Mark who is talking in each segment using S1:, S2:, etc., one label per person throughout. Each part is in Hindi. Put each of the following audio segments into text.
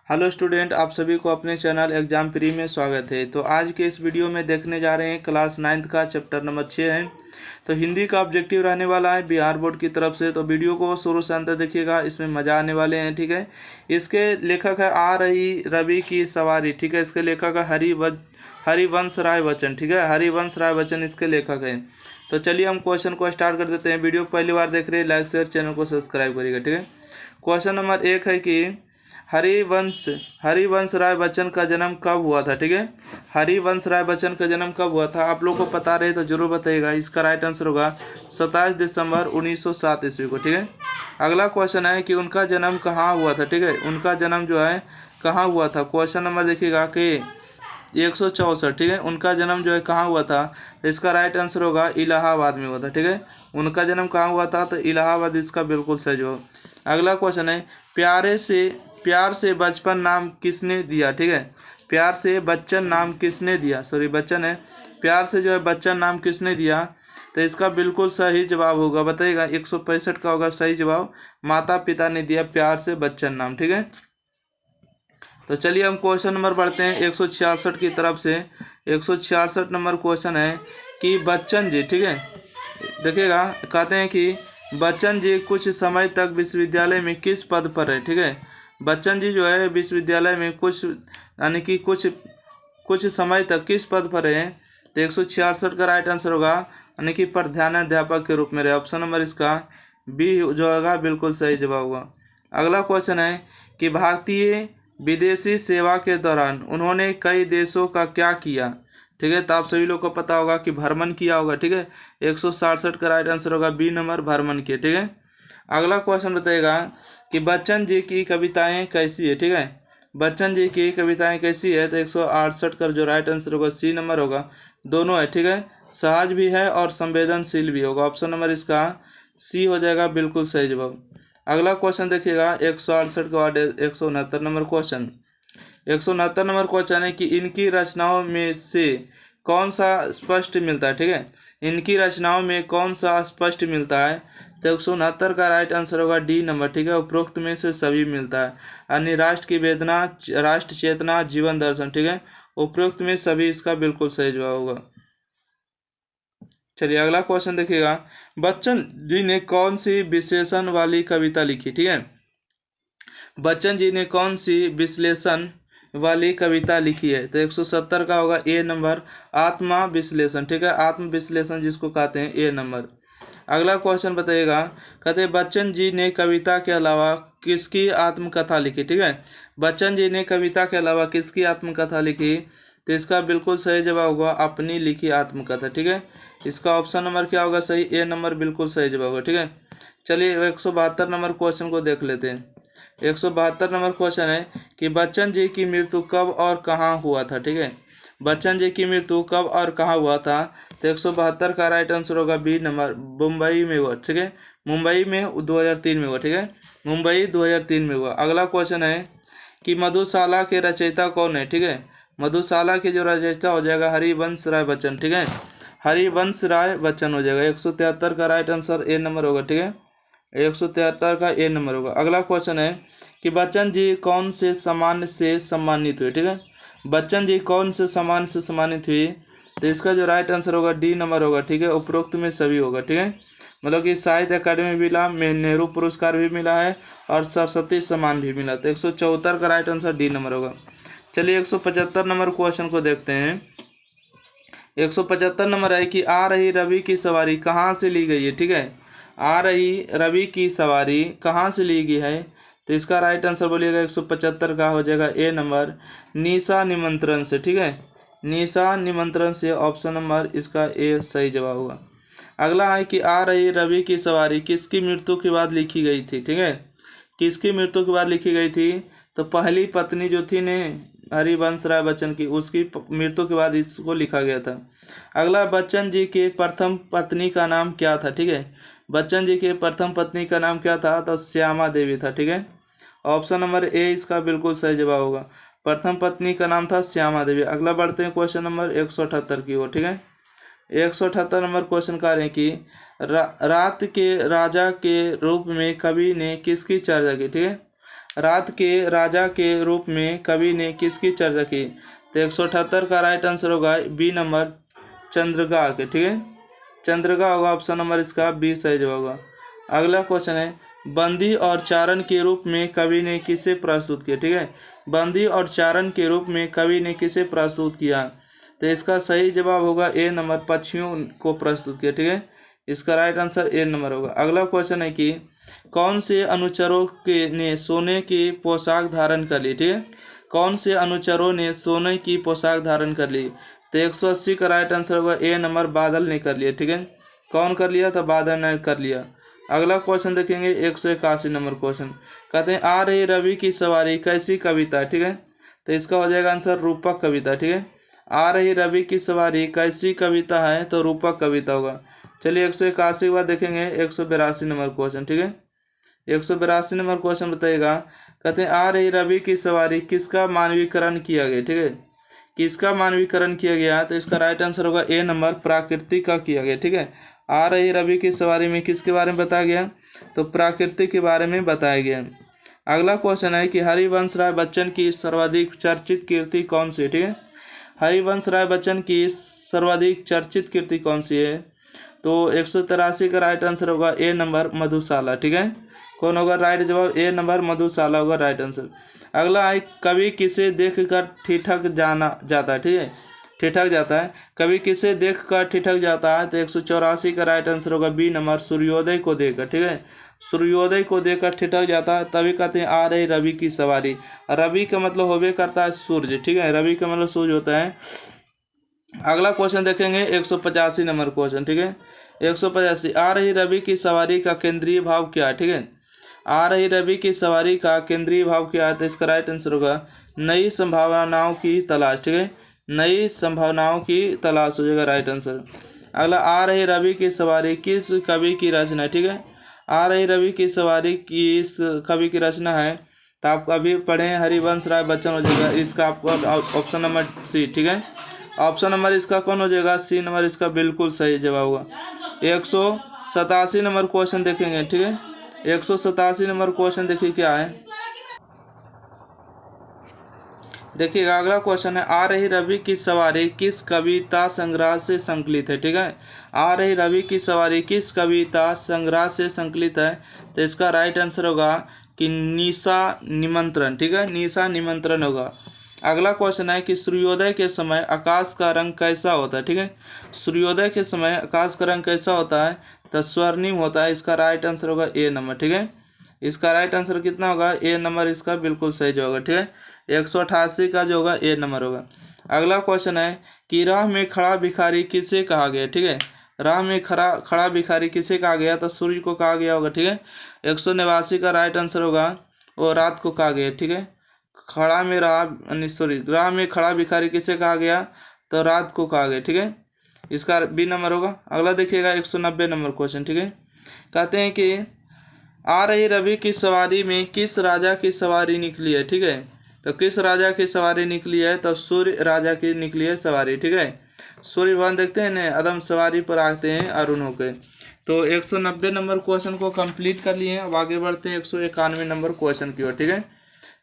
S1: हेलो स्टूडेंट, आप सभी को अपने चैनल एग्जाम प्री में स्वागत है। तो आज के इस वीडियो में देखने जा रहे हैं क्लास 9th का चैप्टर नंबर 6 है। तो हिंदी का ऑब्जेक्टिव रहने वाला है बिहार बोर्ड की तरफ से। तो वीडियो को शुरू से अंत देखिएगा, इसमें मज़ा आने वाले हैं। ठीक है, इसके लेखक है आ रही रवि की सवारी। ठीक है, इसके लेखक है हरिवंश राय बच्चन। ठीक है, हरिवंश राय बच्चन इसके लेखक हैं। तो चलिए हम क्वेश्चन को स्टार्ट कर देते हैं। वीडियो को पहली बार देख रहे हैं, लाइक शेयर चैनल को सब्सक्राइब करिएगा। ठीक है, क्वेश्चन नंबर 1 है कि हरिवंश हरिवंश राय बच्चन का जन्म कब हुआ था। ठीक है, हरिवंश राय बच्चन का जन्म कब हुआ था, आप लोग को पता रहे तो जरूर बताइएगा। इसका राइट आंसर होगा 27 दिसंबर 1907 ईस्वी को। ठीक है, अगला क्वेश्चन है कि उनका जन्म कहाँ हुआ था। ठीक है, उनका जन्म जो है कहाँ हुआ था। क्वेश्चन नंबर देखिएगा कि 164। ठीक है, उनका जन्म जो है कहाँ हुआ था, तो इसका राइट आंसर होगा इलाहाबाद में हुआ था। ठीक है, उनका जन्म कहाँ हुआ था, तो इलाहाबाद इसका बिल्कुल सही जवाब। अगला क्वेश्चन है प्यार से बचपन नाम किसने दिया। ठीक है, प्यार से बच्चन नाम किसने दिया, सॉरी बच्चन है, प्यार से जो है बच्चन नाम किसने दिया, तो इसका बिल्कुल सही जवाब होगा, बताइएगा 165 का होगा सही जवाब। माता पिता ने दिया प्यार से बच्चन नाम। ठीक है, तो चलिए हम क्वेश्चन नंबर पढ़ते हैं 166 की तरफ से। 166 नंबर क्वेश्चन है कि बच्चन जी, ठीक है देखिएगा, कहते हैं कि बच्चन जी कुछ समय तक विश्वविद्यालय में किस पद पर है। ठीक है, बच्चन जी जो है विश्वविद्यालय में कुछ यानी कि कुछ समय तक किस पद पर है, तो 166 का राइट आंसर होगा यानी कि प्रधानाध्यापक के रूप में रहे। ऑप्शन नंबर इसका बी जो होगा बिल्कुल सही जवाब होगा। अगला क्वेश्चन है कि भारतीय विदेशी सेवा के दौरान उन्होंने कई देशों का क्या किया। ठीक है, तो आप सभी लोग को पता होगा कि भ्रमण किया होगा। ठीक है, 167 का राइट आंसर होगा बी नंबर भ्रमण किए। ठीक है, अगला क्वेश्चन बताएगा कि बच्चन जी की कविताएं कैसी है। ठीक है, बच्चन जी की कविताएं कैसी है, तो 168 का जो राइट आंसर होगा सी नंबर होगा, दोनों है। ठीक है, सहज भी है और संवेदनशील भी होगा। ऑप्शन नंबर इसका सी हो जाएगा बिल्कुल सही जवाब। अगला क्वेश्चन देखिएगा 168 के बाद 169 नंबर क्वेश्चन। 169 नंबर क्वेश्चन है कि इनकी रचनाओं में से कौन सा स्पष्ट मिलता है। ठीक है, इनकी रचनाओं में कौन सा स्पष्ट मिलता है, तो 169 का राइट आंसर होगा डी नंबर। ठीक है, उपरोक्त में से सभी मिलता है, यानी राष्ट्र की वेदना, राष्ट्र चेतना, जीवन दर्शन। ठीक है, उपरोक्त में सभी इसका बिल्कुल सही जवाब होगा। चलिए अगला क्वेश्चन देखिएगा, बच्चन जी ने कौन सी विशेषण वाली कविता लिखी। ठीक है, बच्चन जी ने कौन सी विश्लेषण वाली कविता लिखी है, तो 170 का होगा ए नंबर आत्मा विश्लेषण। ठीक है, आत्म विश्लेषण जिसको कहते हैं, ए नंबर। अगला क्वेश्चन बताइएगा, कहते हैं बच्चन जी ने कविता के अलावा किसकी आत्मकथा लिखी। ठीक है, बच्चन जी ने कविता के अलावा किसकी आत्मकथा लिखी, तो इसका बिल्कुल सही जवाब होगा अपनी लिखी आत्मकथा। ठीक है, इसका ऑप्शन नंबर क्या होगा सही, ए नंबर बिल्कुल सही जवाब होगा। ठीक है, चलिए 172 नंबर क्वेश्चन को देख लेते हैं। 172 नंबर क्वेश्चन है कि बच्चन जी की मृत्यु कब और कहाँ हुआ था। ठीक है, बच्चन जी की मृत्यु कब और कहाँ हुआ था, तो 172 का राइट आंसर होगा बी नंबर मुंबई में हुआ। ठीक है, मुंबई में 2003 में हुआ। ठीक है, मुंबई 2003 में हुआ। अगला क्वेश्चन है कि मधुशाला के रचयिता कौन है। ठीक है, मधुशाला के जो रचयिता हो जाएगा हरिवंश राय बच्चन। ठीक है, हरिवंश राय बच्चन हो जाएगा। 173 का राइट आंसर ए नंबर होगा। ठीक है, 173 का ए नंबर होगा। अगला क्वेश्चन है कि बच्चन जी कौन से सम्मान से सम्मानित हुए। ठीक है, बच्चन जी कौन से सम्मान से सम्मानित हुए, तो इसका जो राइट आंसर होगा डी नंबर होगा। ठीक है, उपरोक्त में सभी होगा। ठीक है, मतलब कि साहित्य अकादमी मिला, नेहरू पुरस्कार भी मिला है और सरस्वती सम्मान भी मिला। तो 174 का राइट आंसर डी नंबर होगा। चलिए 175 नंबर क्वेश्चन को देखते हैं। 175 नंबर है कि आ रही रवि की सवारी कहाँ से ली गई है। ठीक है, आ रही रवि की सवारी कहाँ से ली गई है, तो इसका राइट आंसर बोलिएगा 175 का हो जाएगा ए नंबर निशा निमंत्रण से। ठीक है, निशा निमंत्रण से, ऑप्शन नंबर इसका ए सही जवाब होगा। अगला है कि आ रही रवि की सवारी किसकी मृत्यु के बाद लिखी गई थी। ठीक है, किसकी मृत्यु के बाद लिखी गई थी, तो पहली पत्नी जो थी ने हरिवंश राय बच्चन की, उसकी मृत्यु के बाद इसको लिखा गया था। अगला, बच्चन जी के प्रथम पत्नी का नाम क्या था। ठीक है, बच्चन जी के प्रथम पत्नी का नाम क्या था, तो श्यामा देवी था। ठीक है, ऑप्शन नंबर ए इसका बिल्कुल सही जवाब होगा, प्रथम पत्नी का नाम था श्यामा देवी। अगला बढ़ते हैं क्वेश्चन नंबर 178 की ओर। ठीक है, 178 नंबर क्वेश्चन कह रहे हैं कि रात के राजा के रूप में कवि ने किसकी चर्चा की। ठीक है, रात के राजा के रूप में कवि ने किसकी चर्चा की? तो 178 का राइट आंसर होगा बी नंबर, चंद्रगा के। ठीक है, चंद्रगा होगा ऑप्शन नंबर इसका बी सही जवाब होगा। अगला क्वेश्चन है, बंदी और चारण के रूप में कवि ने किसे प्रस्तुत किया? ठीक है, बंदी और चारण के रूप में कवि ने किसे प्रस्तुत किया? तो इसका सही जवाब होगा ए नंबर, पक्षियों को प्रस्तुत किया। ठीक है, इसका राइट आंसर ए नंबर होगा। अगला क्वेश्चन है कि कौन से अनुचरों के ने सोने की पोशाक धारण कर ली? ठीक है, कौन से अनुचरों ने सोने की पोशाक धारण कर ली? तो 180 का राइट आंसर होगा ए नंबर, बादल ने कर लिया। ठीक है, कौन कर लिया? तो बादल ने कर लिया। अगला क्वेश्चन देखेंगे 181 नंबर क्वेश्चन, कहते हैं आ रही रवि की सवारी कैसी कविता? ठीक है, तो इसका हो जाएगा आंसर रूपक कविता। ठीक है, आ रही रवि की सवारी कैसी कविता है? तो रूपक कविता होगा। चलिए 181 के बाद देखेंगे 182 नंबर क्वेश्चन। ठीक है, 182 नंबर क्वेश्चन बताइएगा, कहते हैं आ रही रवि की सवारी किसका मानवीकरण किया गया? ठीक है, किसका मानवीकरण किया गया? तो इसका राइट आंसर होगा ए नंबर, प्राकृतिक का किया गया। ठीक है, आ रही रवि की सवारी में किसके बारे में बताया गया? तो प्राकृतिक के बारे में बताया गया। अगला क्वेश्चन है कि हरिवंश राय बच्चन की सर्वाधिक चर्चित कृति कौन सी है? ठीक है, हरिवंश राय बच्चन की सर्वाधिक चर्चित कृति कौन सी है? तो 183 का राइट आंसर होगा ए नंबर, मधुशाला। ठीक है, कौन होगा राइट जवाब? ए नंबर, मधुशाला होगा राइट आंसर। अगला है कवि किसे देखकर ठिठक जाना जाता है? ठीक है, ठिठक जाता है, कवि किसे देखकर ठिठक जाता है? तो 184 का राइट आंसर होगा बी नंबर, सूर्योदय को देखकर। ठीक है, सूर्योदय को देखकर ठिठक जाता है, तभी कहते हैं आ रही रवि की सवारी। रवि का मतलब होबे करता है सूर्य। ठीक है, रवि का मतलब सूर्य होता है। अगला क्वेश्चन देखेंगे 185 नंबर क्वेश्चन। ठीक है, 185, आ रही रवि की सवारी का केंद्रीय भाव क्या है? ठीक है, आ रही रवि की सवारी का केंद्रीय भाव क्या है? तो इसका राइट आंसर होगा नई संभावनाओं की तलाश। ठीक है, नई संभावनाओं की तलाश हो जाएगा राइट आंसर। अगला, आ रही रवि की सवारी किस कवि की रचना है? ठीक है, आ रही रवि की सवारी किस कवि की रचना है? तो आप अभी पढ़े हरिवंश राय बच्चन हो जाएगा, इसका आपको ऑप्शन नंबर सी। ठीक है, ऑप्शन नंबर इसका कौन हो जाएगा? सी नंबर इसका बिल्कुल सही जवाब होगा। 187 नंबर क्वेश्चन देखेंगे। ठीक है, 187 नंबर क्वेश्चन देखिए क्या है, देखिएगा अगला क्वेश्चन है, आ रही रवि की सवारी किस कविता संग्रह से संकलित है? ठीक है, आ रही रवि की सवारी किस कविता संग्रह से संकलित है? तो इसका राइट आंसर होगा कि निशा निमंत्रण। ठीक है, निशा निमंत्रण होगा। अगला क्वेश्चन है कि सूर्योदय के समय आकाश का रंग कैसा होता है? ठीक है, सूर्योदय के समय आकाश का रंग कैसा होता है? तो स्वर्णिम होता है। इसका राइट आंसर होगा ए नंबर। ठीक है, इसका राइट आंसर कितना होगा? ए नंबर इसका बिल्कुल सही जो होगा। ठीक है, 188 का जो होगा ए नंबर होगा। अगला क्वेश्चन है कि राह में खड़ा भिखारी किसे कहा गया? ठीक है, राह में खड़ा भिखारी किसे कहा गया? तो सूर्य को कहा गया होगा। ठीक है, 189 का राइट आंसर होगा वो रात को कहा गया। ठीक है, खड़ा में राह में खड़ा भिखारी किसे कहा गया? तो रात को कहा गया। ठीक है, इसका बी नंबर होगा। अगला देखिएगा 190 नंबर क्वेश्चन। ठीक है, कहते हैं कि आ रही रवि की सवारी में किस राजा की सवारी निकली है? ठीक है, तो किस राजा की सवारी निकली है? तो सूर्य राजा की निकली है सवारी। ठीक है, सूर्य भगवान देखते हैं ना, अदम सवारी पर आते हैं अरुण होकर। तो 190 नंबर क्वेश्चन को कंप्लीट कर लिए हैं। अब आगे बढ़ते हैं 191 नंबर क्वेश्चन की ओर। ठीक है,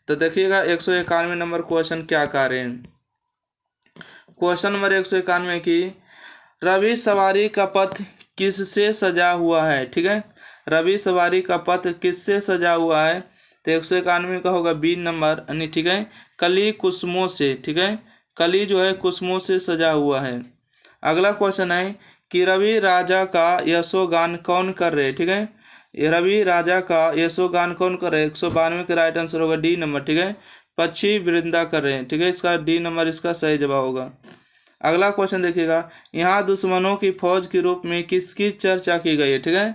S1: तो देखिएगा 191 नंबर क्वेश्चन क्या कह रहे हैं। क्वेश्चन नंबर 191 की रवि सवारी का पथ किससे सजा हुआ है? ठीक है, रवि सवारी का पथ किससे सजा हुआ है? तो 191 का होगा बी नंबर यानी ठीक है, कली कुसुमों से। ठीक है, कली जो है कुसुमों से सजा हुआ है। अगला क्वेश्चन है कि रवि राजा का यशोगान कौन कर रहे? ठीक है, रवि राजा का यशोगान कौन कर रहे? 192 का राइट आंसर होगा डी नंबर। ठीक है, पक्षी वृंदा कर रहे हैं। ठीक है, इसका डी नंबर इसका सही जवाब होगा। अगला क्वेश्चन देखिएगा, यहाँ दुश्मनों की फौज के रूप में किसकी चर्चा की गई है? ठीक है,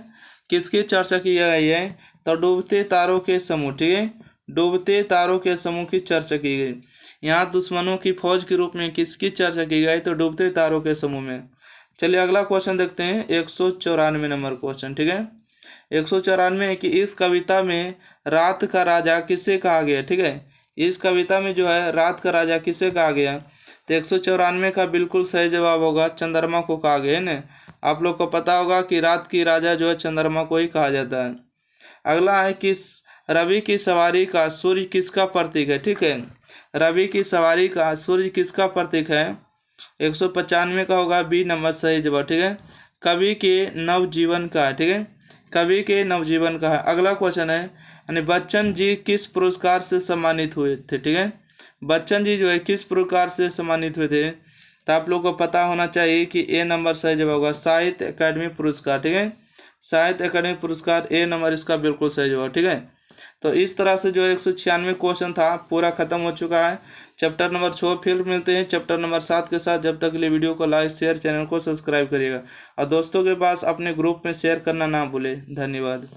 S1: किसकी चर्चा की गई है? तो डूबते तारों के समूह। ठीक है, डूबते तारों के समूह की चर्चा की गई। यहाँ दुश्मनों की फौज के रूप में किसकी चर्चा की गई? तो डूबते तारों के समूह में। चलिए अगला क्वेश्चन देखते हैं 194 नंबर क्वेश्चन। ठीक है, 194 कि इस कविता में रात का राजा किसे कहा गया? ठीक है, इस कविता में जो है रात का राजा किसे कहा गया? तो 194 का बिल्कुल सही जवाब होगा चंद्रमा को कहा गया है ना। आप लोग को पता होगा कि रात की राजा जो है चंद्रमा को ही कहा जाता है। अगला है कि रवि की सवारी का सूर्य किसका प्रतीक है? ठीक है, रवि की सवारी का सूर्य किसका प्रतीक है? 195 का होगा बी नंबर सही जवाब। ठीक है, कवि के नवजीवन का है। ठीक है, कवि के नवजीवन का है। अगला क्वेश्चन है, यानी बच्चन जी किस पुरस्कार से सम्मानित हुए थे? ठीक है, बच्चन जी जो है किस पुरस्कार से सम्मानित हुए थे? तो आप लोग को पता होना चाहिए कि ए नंबर सही जवाब होगा साहित्य अकादमी पुरस्कार। ठीक है, साहित्य अकादमी पुरस्कार ए नंबर इसका बिल्कुल सही जवाब। ठीक है, तो इस तरह से जो 196 क्वेश्चन था पूरा खत्म हो चुका है चैप्टर नंबर 6। फिर मिलते हैं चैप्टर नंबर 7 के साथ। जब तक के लिए वीडियो को लाइक शेयर, चैनल को सब्सक्राइब करिएगा और दोस्तों के पास अपने ग्रुप में शेयर करना ना भूले। धन्यवाद।